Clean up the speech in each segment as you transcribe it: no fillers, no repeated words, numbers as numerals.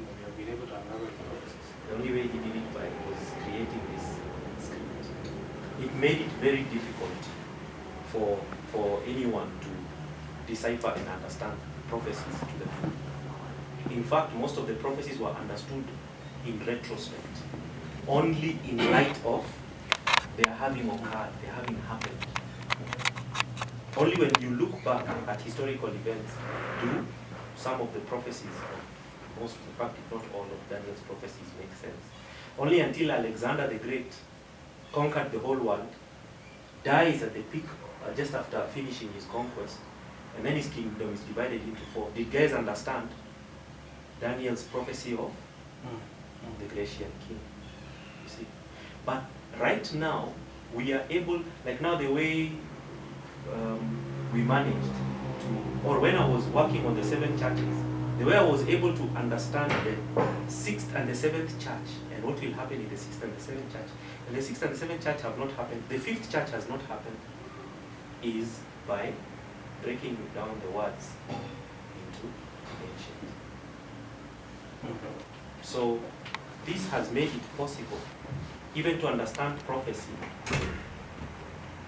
we have been able to unravel the prophecies. The only way he did it by was creating this script. It made it very difficult for anyone to decipher and understand prophecies to the full. In fact, most of the prophecies were understood in retrospect, only in light of their having occurred, their having happened. Only when you look back at historical events do some of the prophecies, most, in fact, if not all of Daniel's prophecies make sense. Only until Alexander the Great conquered the whole world, dies at the peak just after finishing his conquest, and then his kingdom is divided into 4. Did guys understand Daniel's prophecy of the Grecian king? You see? But right now, we are able, like now the way we managed to, or when I was working on the 7 churches, the way I was able to understand the 6th and the 7th church and what will happen in the 6th and the 7th church, and the 6th and the 7th church have not happened, the 5th church has not happened, is by breaking down the words into ancient. So this has made it possible even to understand prophecy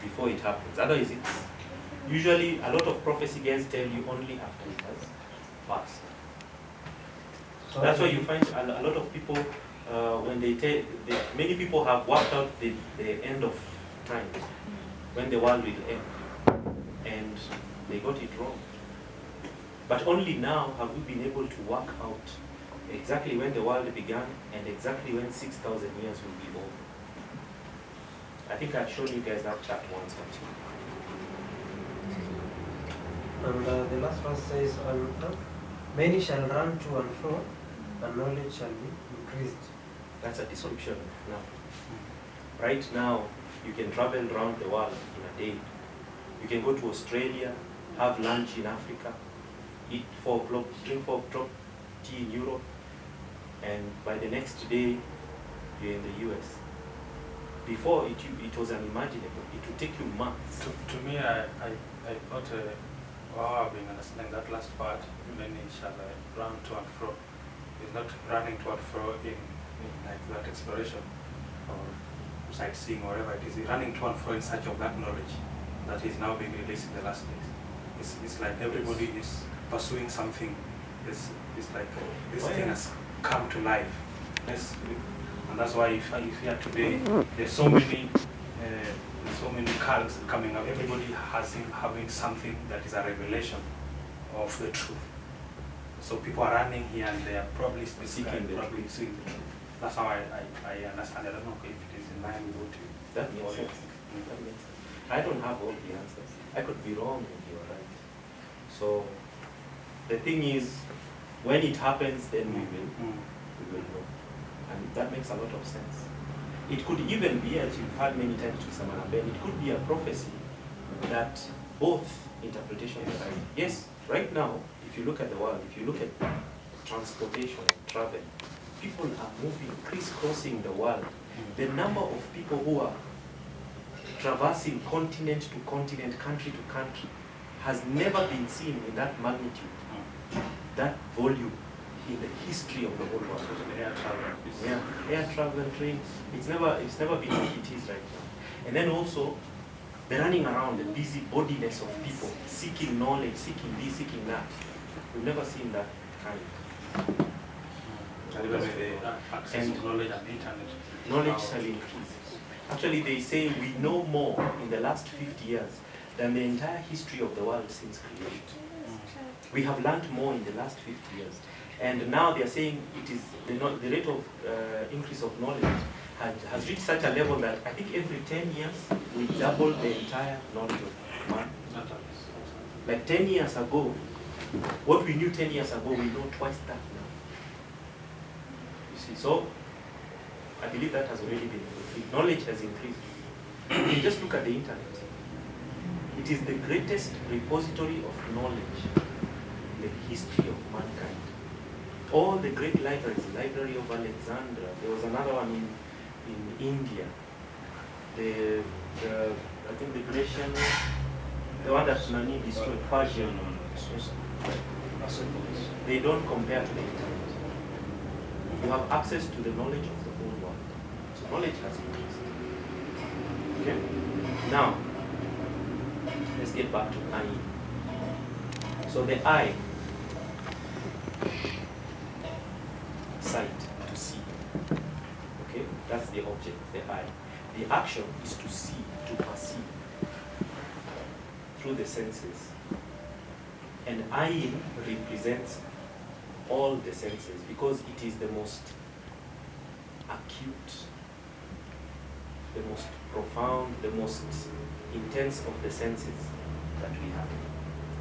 before it happens. Otherwise, it's usually a lot of prophecy guys tell you only after it has passed. So that's why you find a lot of people when they tell, many people have worked out the end of time, when the world will end, and they got it wrong. But only now have we been able to work out exactly when the world began and exactly when 6,000 years will be over. I think I've shown you guys that chart once or two. And the last verse says, many shall run to and fro, and knowledge shall be increased. That's a description of now. Right now, you can travel around the world in a day. You can go to Australia, have lunch in Africa, eat 4 o'clock, drink 4 o'clock tea in Europe, and by the next day, you're in the US. Before, it was unimaginable. It would take you months. To me, I thought, wow, I've been understanding that last part, many shall run to and fro. It's not running to and fro in like that exploration or sightseeing or whatever it is. It's running to and fro in search of that knowledge that is now being released in the last days. It's like everybody is pursuing something. It's like this thing has come to life. And that's why if here today, there's so many cults coming up. Everybody having something that is a revelation of the truth. So people are running here and they are probably seeking the truth. That's how I understand. I don't know if it is in line with what you. That makes sense. That makes sense. I don't have all the answers. I could be wrong and you're right. So the thing is, when it happens, then we will know. And that makes a lot of sense. It could even be, as you've heard many times to Samana Ben, it could be a prophecy that both interpretations are right. Yes, right now, if you look at the world, if you look at transportation and travel, people are moving, crisscrossing the world. The number of people who are traversing continent to continent, country to country, has never been seen in that magnitude, that volume in the history of the whole world. Air travel. Yeah, air travel, trains. It's never been like it is right now. And then also the running around, the busy bodiness of people, seeking knowledge, seeking this, seeking that. We've never seen that kind. And even with the access to knowledge and internet. Knowledge shall increase. Actually, they say we know more in the last 50 years than the entire history of the world since creation. We have learned more in the last 50 years. And now they are saying it is the rate of increase of knowledge has reached such a level that I think every 10 years we double the entire knowledge of man. Like 10 years ago, what we knew 10 years ago, we know twice that now. You see, so I believe that has already been increased. Knowledge has increased. You just look at the internet. It is the greatest repository of knowledge in the history of mankind. All the great libraries, the Library of Alexandria, there was another one in India, I think the Grecian, the one that Nani destroyed, Persian. They don't compare to the internet. you have access to the knowledge of the whole world. So knowledge has increased. Okay? Now, let's get back to Ayin. So the eye, sight, to see. Okay? That's the object, the eye. The action is to see, to perceive through the senses. And Ayin represents all the senses because it is the most acute, the most profound, the most intense of the senses that we have.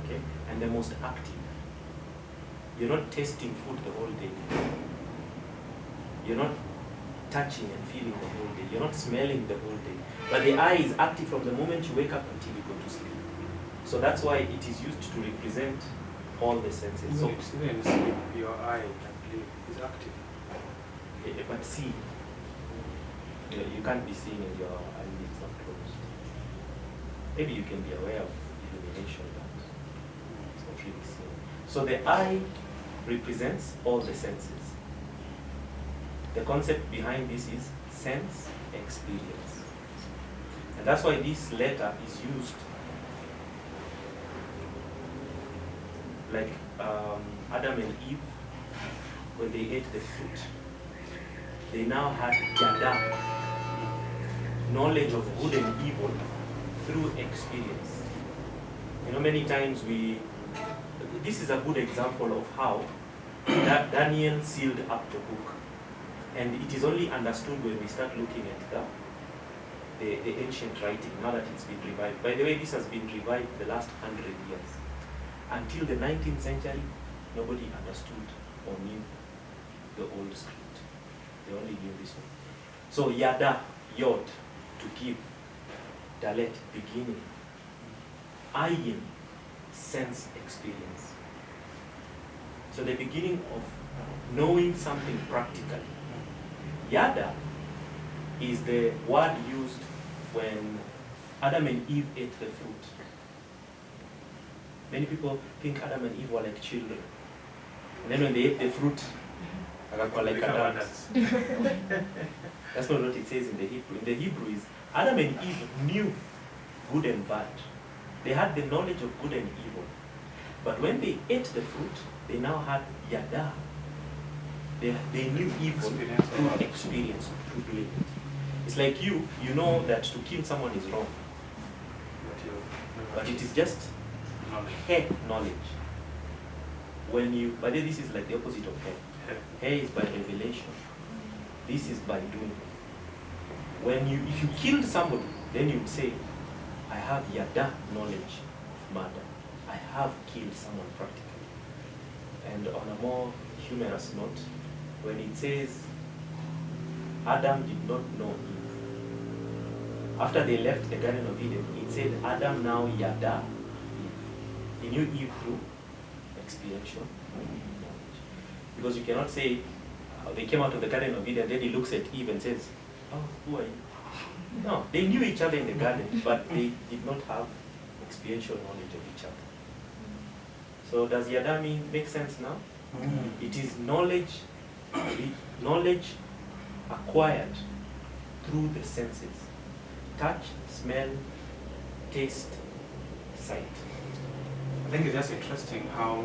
Okay? And the most active. You're not tasting food the whole day. You're not touching and feeling the whole day. You're not smelling the whole day. But the eye is active from the moment you wake up until you go to sleep. So that's why it is used to represent all the senses. So, even in sleep, your eye, I believe, is active. but see, you can't be seeing and your eyelids are closed. Maybe you can be aware of illumination, but it's not really seen. So the eye represents all the senses. The concept behind this is sense experience. And that's why this letter is used like Adam and Eve, when they ate the fruit, they now had yada, knowledge of good and evil through experience. You know, many times this is a good example of how Daniel sealed up the book. And it is only understood when we start looking at the ancient writing, now that it's been revived. By the way, this has been revived the last 100 years. Until the 19th century, nobody understood or knew the old script. They only knew this one. So yada, yod, to give, dalet, beginning, ayin, sense experience. So the beginning of knowing something practically. Yada is the word used when Adam and Eve ate the fruit. Many people think Adam and Eve were like children. And then when they ate the fruit, they were like adults. That's not what it says in the Hebrew. In the Hebrew is Adam and Eve knew good and bad. They had the knowledge of good and evil. But when they ate the fruit, they now had yada. They knew evil through experience, through doing it. It's like you know that to kill someone is wrong. But it is just knowledge. When you, but this is like the opposite of head. Head is by revelation. This is by doing. If you killed somebody, then you'd say, I have yada knowledge of murder. I have killed someone practically. And on a more humorous note, when it says Adam did not know Eve, after they left the Garden of Eden, it said Adam now yada Eve. He knew Eve through experiential knowledge. Because you cannot say they came out of the Garden of Eden, then he looks at Eve and says, oh, who are you? No, they knew each other in the garden, but they did not have experiential knowledge of each other. So does yada make sense now? It is knowledge acquired through the senses. Touch, smell, taste, sight. I think it's just interesting how